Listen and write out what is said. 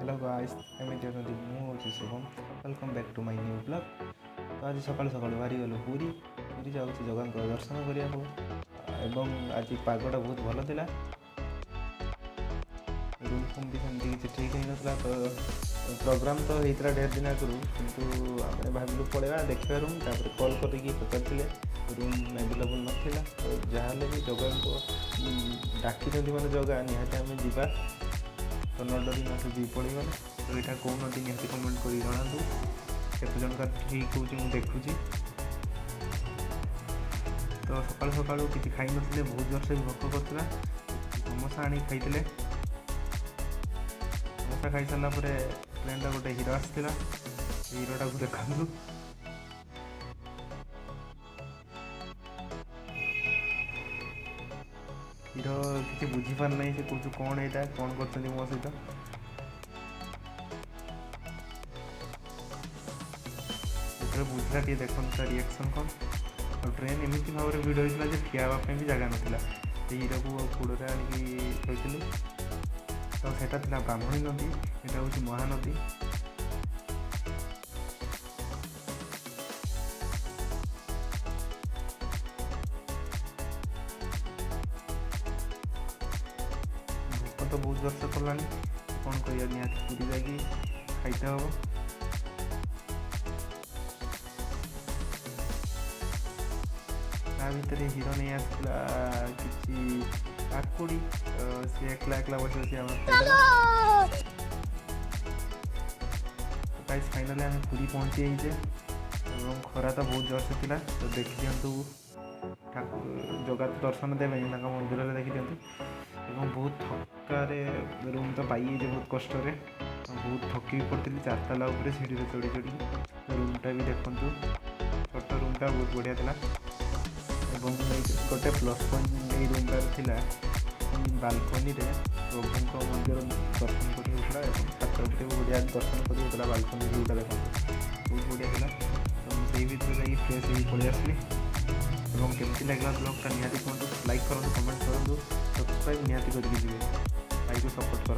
Hello guys एमती अच्छी मुझे Shubham welcome back to my new blog. तो आज सकाल सकाल बाहरी गलु पूरी पूरी जाऊँ जगह दर्शन करने आज पागटा बहुत भल था। रूम फूम भी सेमती किसी ठीक ही नाला तो प्रोग्राम तो होता ढेर दिन आगु कितु आम भाविलु पलैया देखा रूम तापर कल करके पचारे रूम एवेलेबल नाला तो जहाँ भी जगह को डाक मैंने जगह निहाती आम जा तो न डरी न जी पड़े तो यहाँ कौन निहती कमेंट कर जनातु केत जन का ठीक हो देखुची। तो सकाल सकाल किसी खाई नथिले बहुत जोर से भोक करता समोसा आनी खाई समोसा खाई सारा ट्रेन गोटे हिरो आसाला हिरोटा को देखु हिरो किसी बुझीपार ना से कौन कौन यहाँ कौन कर मो सहित बुझला टे देखते तार रिएक्शन कौन और ट्रेन एमती भाव में भिड़ होता है ठिया भी जगह नाला हिरो को कूड़े आणिकी थोलु तो सेटा था ब्राह्मणी नदी यहाँ हूँ महानदी। भोक तो बहुत जोर से कला कौन कर निहती पूरी जाकि खाईते हम भितर हिरो नहीं आसला कि काकुड़ी सी एकला एकला बस फाइनाली आम पूरी पहुँची जाइए खरा तो बहुत जोर से था तो देखी दिंतु जगह दर्शन देवे मंदिर में देखी दिंतु बहुत थकारे रूम तो पाई बहुत कष्ट बहुत थकी भी पड़ी 4 ताला सीढ़ी चढ़ी चढ़ी रूमटा भी देखु छोट रूमटा बहुत बढ़िया था। गोटे प्लस पॉइंट ये रूमटार था बालकनी प्रभु मंदिर दर्शन कर छात बढ़िया दर्शन कर बालकनी व्यूटा देखा बहुत बढ़िया था। तो मुझे भर जा फ्रेश हो पलि आसली केमती लगला ब्लॉगटा निहाती कहूँ लाइक करूँ कमेंट करूँ सब्सक्राइब निहाती करके जी भाई को सपोर्ट कर।